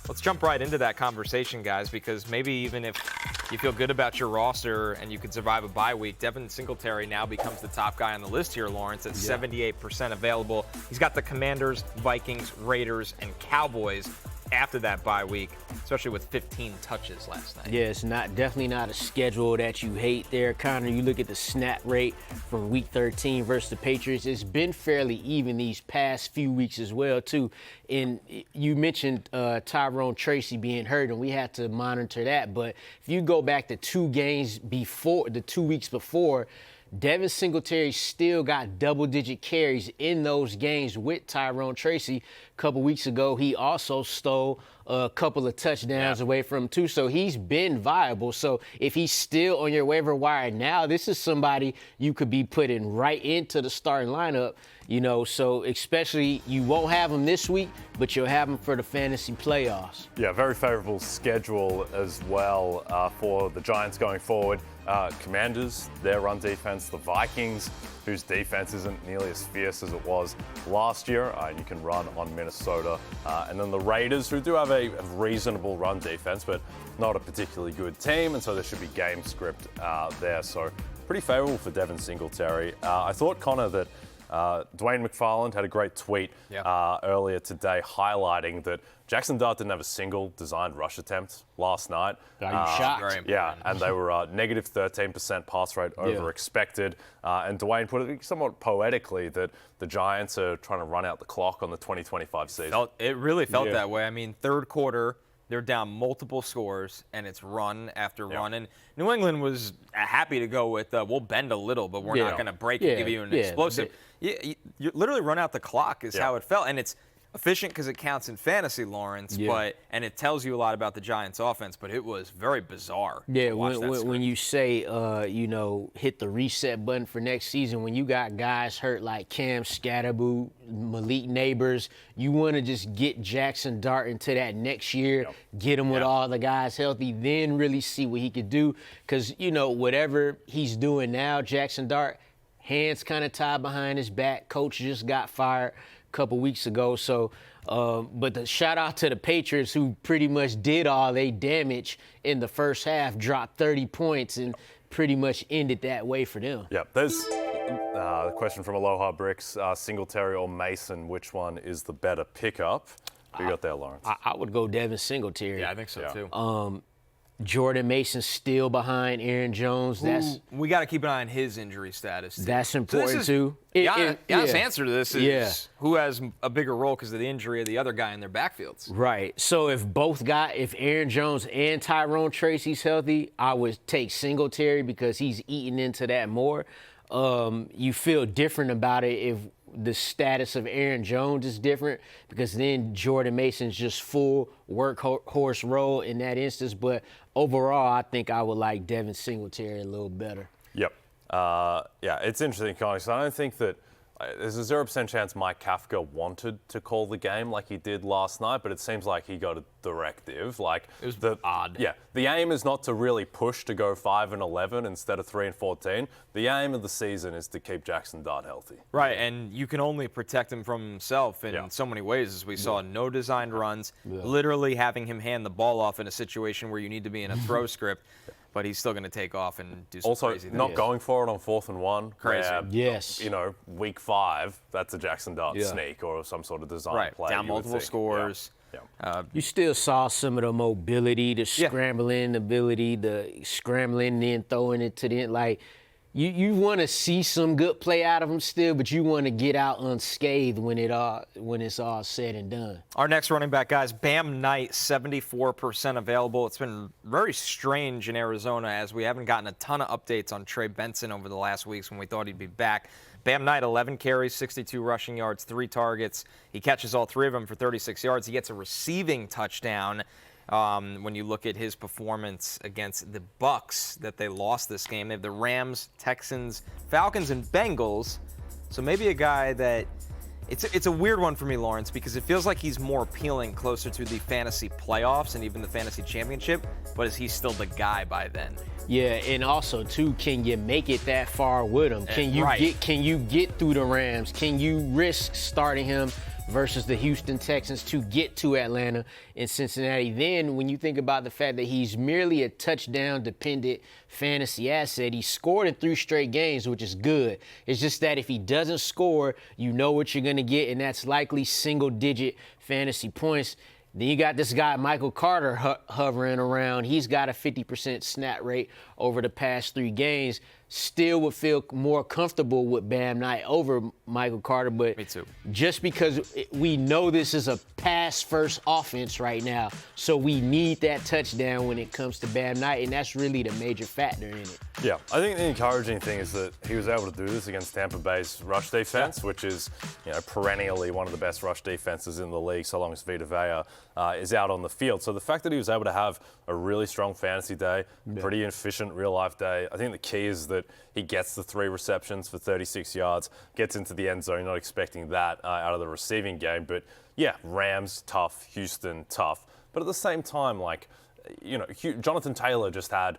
Let's jump right into that conversation, guys, because maybe even if you feel good about your roster and you could survive a bye week, Devin Singletary now becomes the top guy on the list here, Lawrence, at 78% available. He's got the Commanders, Vikings, Raiders, and Cowboys after that bye week, especially with 15 touches last night. Yeah, it's definitely not a schedule that you hate there, Connor. You look at the snap rate from Week 13 versus the Patriots. It's been fairly even these past few weeks as well, too. And you mentioned Tyrone Tracy being hurt, and we had to monitor that. But if you go back to 2 games before, the 2 weeks before, Devin Singletary still got double-digit carries in those games with Tyrone Tracy. A couple weeks ago, he also stole a couple of touchdowns away from him, too. So he's been viable. So if he's still on your waiver wire now, this is somebody you could be putting right into the starting lineup. You know, so especially you won't have him this week, but you'll have him for the fantasy playoffs. Yeah, very favorable schedule as well for the Giants going forward. Commanders, their run defense, the Vikings, whose defense isn't nearly as fierce as it was last year, and you can run on Minnesota. And then the Raiders, who do have a reasonable run defense, but not a particularly good team, and so there should be game script there. So pretty favorable for Devin Singletary. I thought, Connor, that Dwayne McFarland had a great tweet earlier today highlighting that Jackson Dart didn't have a single designed rush attempt last night. Are you shocked? Yeah, and they were negative 13% pass rate over expected. And Dwayne put it somewhat poetically that the Giants are trying to run out the clock on the 2025 season. It really felt that way. I mean, third quarter, they're down multiple scores, and it's run after run. And New England was happy to go with, we'll bend a little, but we're not going to break and give you an explosive. You literally run out the clock is how it felt. And it's efficient because it counts in fantasy, Lawrence, and it tells you a lot about the Giants' offense, but it was very bizarre. Yeah, when you say, hit the reset button for next season, when you got guys hurt like Cam Scatterboot, Malik Neighbors, you want to just get Jackson Dart into that next year, get him with all the guys healthy, then really see what he could do. Because, whatever he's doing now, Jackson Dart, hands kind of tied behind his back. Coach just got fired a couple weeks ago. So, but the shout out to the Patriots, who pretty much did all they damage in the first half, dropped 30 points, and pretty much ended that way for them. Yeah, there's a question from Aloha Bricks, Singletary or Mason, which one is the better pickup? Who you got there, Lawrence? I would go Devin Singletary. Yeah, I think so too. Jordan Mason still behind Aaron Jones. We got to keep an eye on his injury status, too. That's important, too. Giannis' answer to this is who has a bigger role because of the injury of the other guy in their backfields. Right. So if Aaron Jones and Tyrone Tracy's healthy, I would take Singletary because he's eating into that more. You feel different about it if the status of Aaron Jones is different, because then Jordan Mason's just full workhorse role in that instance. But overall, I think I would like Devin Singletary a little better. Yep. It's interesting, Connie. So I don't think that there's a 0% chance Mike Kafka wanted to call the game like he did last night, but it seems like he got a directive. Like, it was odd. Yeah, the aim is not to really push to go 5-11 instead of 3-14. The aim of the season is to keep Jackson Dart healthy. Right, and you can only protect him from himself in so many ways, as we saw. No designed runs, literally having him hand the ball off in a situation where you need to be in a throw script. But he's still going to take off and do some crazy things. Also, not going for it on 4th and 1. Crazy. Yes. Week 5, that's a Jackson Dart sneak or some sort of design play. Down multiple scores. Yeah. You still saw some of the mobility, the scrambling ability, the scrambling and then throwing it to the end. Like, you want to see some good play out of him still, but you want to get out unscathed when it's all said and done. Our next running back, guys, Bam Knight, 74% available. It's been very strange in Arizona as we haven't gotten a ton of updates on Trey Benson over the last weeks when we thought he'd be back. Bam Knight, 11 carries, 62 rushing yards, 3 targets. He catches all 3 of them for 36 yards. He gets a receiving touchdown. When you look at his performance against the Bucs, that they lost this game. They have the Rams, Texans, Falcons, and Bengals. So maybe a guy that it's a weird one for me, Lawrence, because it feels like he's more appealing closer to the fantasy playoffs and even the fantasy championship. But is he still the guy by then? Yeah, and also too, can you make it that far with him? Can you get through the Rams? Can you risk starting him versus the Houston Texans to get to Atlanta and Cincinnati. Then when you think about the fact that he's merely a touchdown-dependent fantasy asset, he scored in 3 straight games, which is good. It's just that if he doesn't score, you know what you're going to get, and that's likely single-digit fantasy points. Then you got this guy, Michael Carter, hovering around. He's got a 50% snap rate over the past 3 games. Still would feel more comfortable with Bam Knight over Michael Carter. But Me too. just because we know this is a pass-first offense right now, so we need that touchdown when it comes to Bam Knight, and that's really the major factor in it. Yeah, I think the encouraging thing is that he was able to do this against Tampa Bay's rush defense, which is, perennially one of the best rush defenses in the league, so long as Vita Vea is out on the field. So the fact that he was able to have a really strong fantasy day, pretty efficient real-life day, I think the key is that he gets the 3 receptions for 36 yards, gets into the end zone, not expecting that out of the receiving game. But yeah, Rams, tough. Houston, tough. But at the same time, Jonathan Taylor just had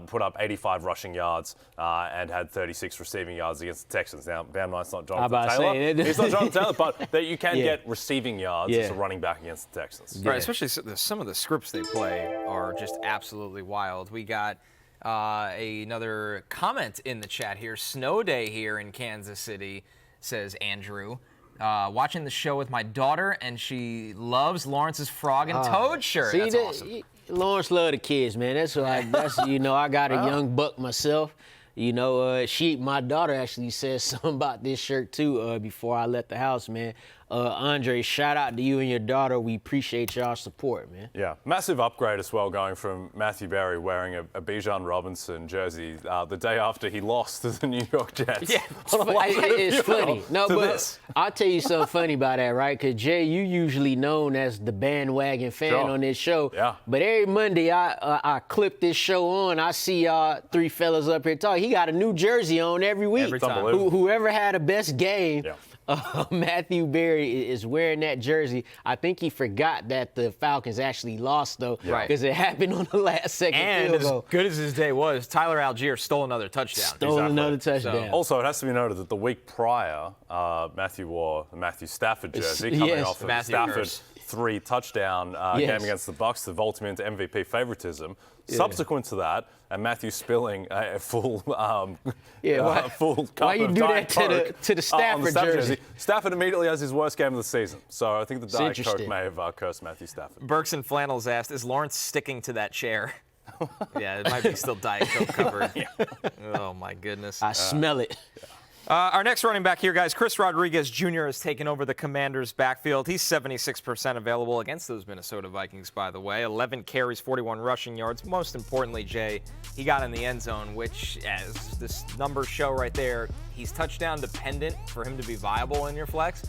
put up 85 rushing yards and had 36 receiving yards against the Texans. Now, Bam Knight's not Jonathan Taylor. He's not Jonathan Taylor, but that you can get receiving yards as a running back against the Texans. Right, especially some of the scripts they play are just absolutely wild. We got another comment in the chat here. Snow day here in Kansas City, says Andrew. Watching the show with my daughter, and she loves Lawrence's frog and toad shirt. That's awesome. Lawrence love the kids, man. That's why. I got a young buck myself. My daughter actually said something about this shirt too before I left the house, man. Andre, shout out to you and your daughter. We appreciate y'all support, man. Yeah, massive upgrade as well, going from Matthew Berry wearing a Bijan Robinson jersey the day after he lost to the New York Jets. Yeah, it's funny. No, but I'll tell you something funny about that, right? Because, Jay, you usually known as the bandwagon fan on this show. Yeah. But every Monday I clip this show on. I see y'all 3 fellas up here talking. He got a new jersey on every week. Every time. Whoever had the best game. Yeah. Matthew Berry is wearing that jersey. I think he forgot that the Falcons actually lost, though, because it happened on the last second And field as goal. good as his day was, Tyler Algier stole another touchdown. Another touchdown. Also, it has to be noted that the week prior, Matthew wore the Matthew Stafford jersey coming off of Matthew Stafford curse. 3 touchdown game against the Bucs to vault him into MVP favoritism. Subsequent to that, and Matthew spilling a full full cup why you of do Diet that Coke to the Stafford jersey? Stafford immediately has his worst game of the season. So I think the Diet Coke interesting. may have cursed Matthew Stafford. Burks and Flannels asked, is Lawrence sticking to that chair? Yeah, it might be still Diet Coke covered. Oh, my goodness. I smell it. Our next running back here, guys, Cris Rodriguez Jr. has taken over the Commanders' backfield. He's 76% available against those Minnesota Vikings, by the way. 11 carries, 41 rushing yards. Most importantly, Jay, he got in the end zone, which, as this numbers show right there, he's touchdown dependent for him to be viable in your flex.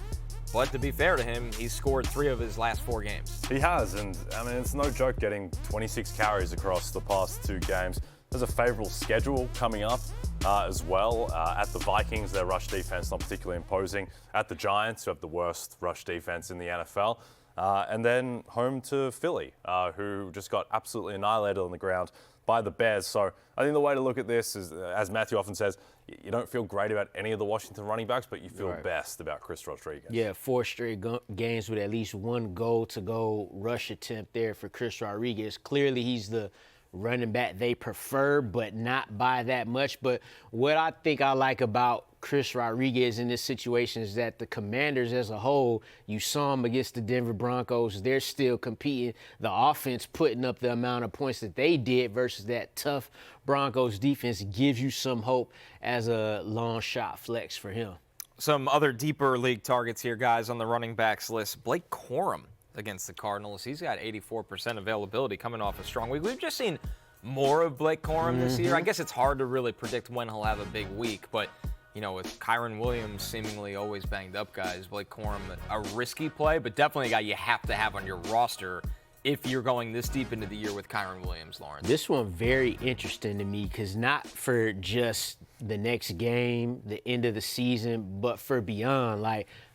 But to be fair to him, he's scored 3 of his last 4 games. He has, and I mean, it's no joke getting 26 carries across the past 2 games. There's a favorable schedule coming up as well. At the Vikings, their rush defense not particularly imposing. At the Giants, who have the worst rush defense in the NFL. And then home to Philly, who just got absolutely annihilated on the ground by the Bears. So I think the way to look at this is, as Matthew often says, you don't feel great about any of the Washington running backs, but you feel best about Cris Rodriguez. Yeah, 4 straight games with at least 1 goal-to-goal rush attempt there for Cris Rodriguez. Clearly, he's the running back they prefer, but not by that much. But what I think I like about Cris Rodriguez in this situation is that the Commanders as a whole, you saw them against the Denver Broncos, they're still competing. The offense putting up the amount of points that they did versus that tough Broncos defense gives you some hope as a long shot flex for him. Some other deeper league targets here, guys, on the running backs list. Blake Corum against the Cardinals. He's got 84% availability coming off a strong week. We've just seen more of Blake Corum this year. I guess it's hard to really predict when he'll have a big week, but with Kyron Williams seemingly always banged up, guys, Blake Corum, a risky play, but definitely a guy you have to have on your roster if you're going this deep into the year with Kyron Williams, Lawrence. This one very interesting to me because not for just the next game, the end of the season, but for beyond.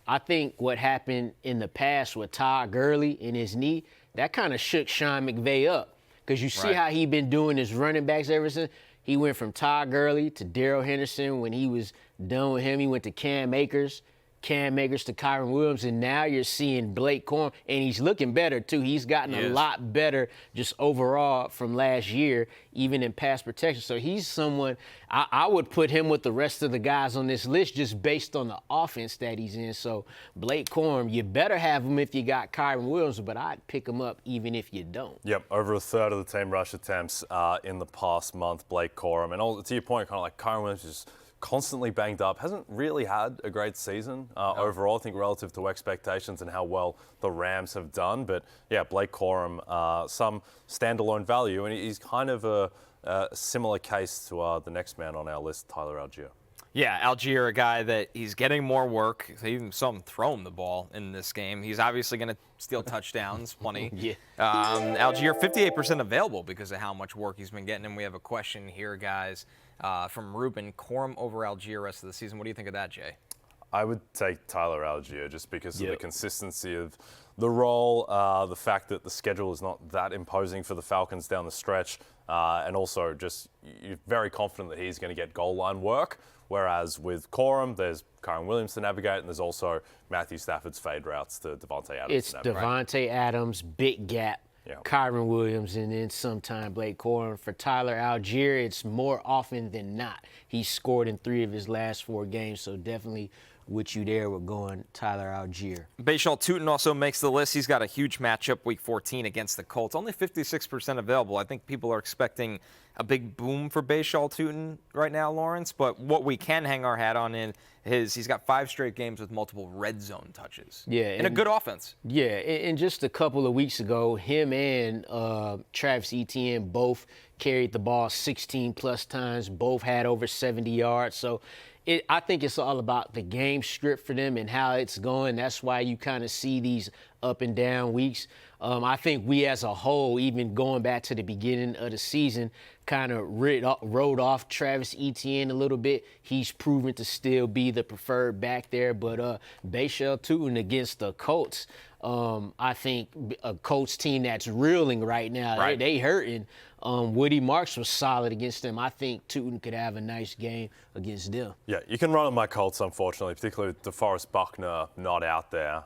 I think what happened in the past with Todd Gurley and his knee, that kind of shook Sean McVay up. Because you see how he been doing his running backs ever since. He went from Todd Gurley to Darrell Henderson. When he was done with him, he went to Cam Akers. Cam Akers to Kyron Williams, and now you're seeing Blake Corum, and he's looking better too. He's gotten a lot better just overall from last year, even in pass protection. So he's someone I would put him with the rest of the guys on this list just based on the offense that he's in. So Blake Corum, you better have him if you got Kyron Williams, but I'd pick him up even if you don't. Yep, over a third of the team rush attempts in the past month, Blake Corum. And all, to your point, kind of like Kyron Williams is constantly banged up, hasn't really had a great season overall, I think, relative to expectations and how well the Rams have done. But yeah, Blake Corum, some standalone value, and he's kind of a similar case to the next man on our list, Tyler Algier. Yeah, Algier, a guy that he's getting more work. I even saw him throw him the ball in this game. He's obviously going to steal touchdowns, plenty. Yeah. Algier, 58% available because of how much work he's been getting. And we have a question here, guys, from Ruben. Corum over Algier rest of the season. What do you think of that, Jay? I would take Tyler Algier just because of the consistency of the role, the fact that the schedule is not that imposing for the Falcons down the stretch, and also just you're very confident that he's going to get goal line work. Whereas with Corum, there's Kyron Williams to navigate, and there's also Matthew Stafford's fade routes to Devontae Adams. It's Devontae Adams, big gap, Kyron Williams, and then sometime Blake Corum. For Tyler Algier, it's more often than not. He's scored in 3 of his last 4 games, so definitely with you there, we're going Tyler Algier. Bashal Tutin also makes the list. He's got a huge matchup week 14 against the Colts. Only 56% available. I think people are expecting a big boom for Bashal Tutin right now, Lawrence. But what we can hang our hat on is he's got 5 straight games with multiple red zone touches. Yeah. And a good offense. Yeah, and just a couple of weeks ago, him and Travis Etienne both carried the ball 16-plus times. Both had over 70 yards. So I think it's all about the game script for them and how it's going. That's why you kind of see these up and down weeks. I think we as a whole, even going back to the beginning of the season, kind of rode off Travis Etienne a little bit. He's proven to still be the preferred back there. But Bashal Tutin against the Colts, I think a Colts team that's reeling right now. Right. They hurting. Woody Marks was solid against them. I think Tutin could have a nice game against them. Yeah, you can run on my Colts, unfortunately, particularly with DeForest Buckner not out there.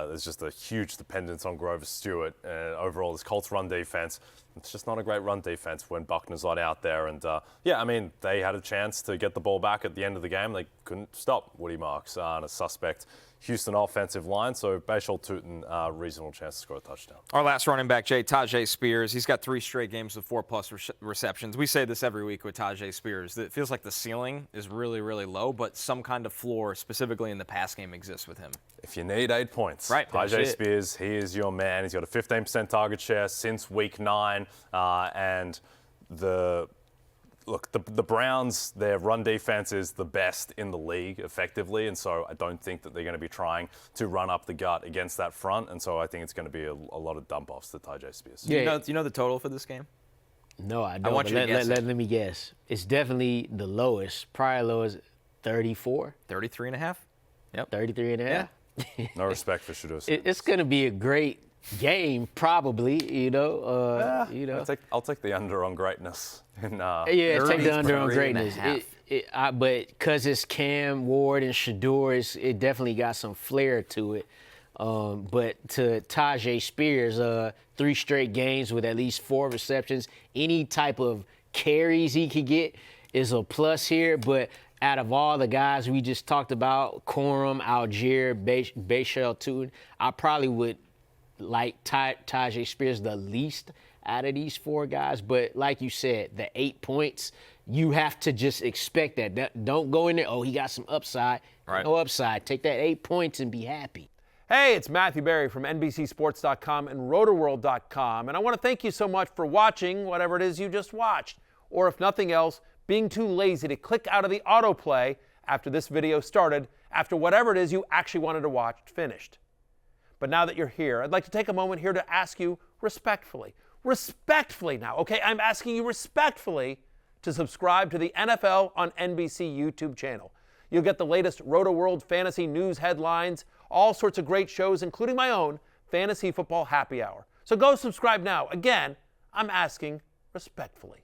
There's just a huge dependence on Grover Stewart. And overall, this Colts run defense, it's just not a great run defense when Buckner's not out there. And, yeah, I mean, they had a chance to get the ball back at the end of the game. They couldn't stop Woody Marks and a suspect Houston offensive line. So Bashal Tutin, reasonable chance to score a touchdown. Our last running back, Jay, Tajay Spears. He's got 3 straight games with 4+ receptions. We say this every week with Tajay Spears. It feels like the ceiling is really, really low, but some kind of floor, specifically in the pass game, exists with him. If you need 8 points, right, Tajay Spears, he is your man. He's got a 15% target share since week 9, and the Browns, their run defense is the best in the league effectively, and so I don't think that they're going to be trying to run up the gut against that front, and so I think it's going to be a lot of dump-offs to Tajay Spears. Yeah. Do you know the total for this game? No, I don't. I want you to guess. Let me guess. It's definitely the lowest. Probably lowest 34. 33.5? Yep. 33.5? Yeah. No respect for Shadus. It's going to be a great game, probably, I'll take the under on greatness. Take the under on greatness. But because it's Cam, Ward, and Shador, it definitely got some flair to it. But to Tajay Spears, 3 straight games with at least 4 receptions, any type of carries he could get is a plus here. But out of all the guys we just talked about, Corum, Algier, Bashal Tutin, I probably would like Tajay Spears the least out of these 4 guys. But like you said, the 8 points, you have to just expect that. Don't go in there, he got some upside. Right. No upside. Take that 8 points and be happy. Hey, it's Matthew Berry from NBCSports.com and RotorWorld.com, and I want to thank you so much for watching whatever it is you just watched, or if nothing else, being too lazy to click out of the autoplay after this video started, after whatever it is you actually wanted to watch finished. But now that you're here, I'd like to take a moment here to ask you respectfully now, okay? I'm asking you respectfully to subscribe to the NFL on NBC YouTube channel. You'll get the latest Roto-World fantasy news headlines, all sorts of great shows, including my own Fantasy Football Happy Hour. So go subscribe now. Again, I'm asking respectfully.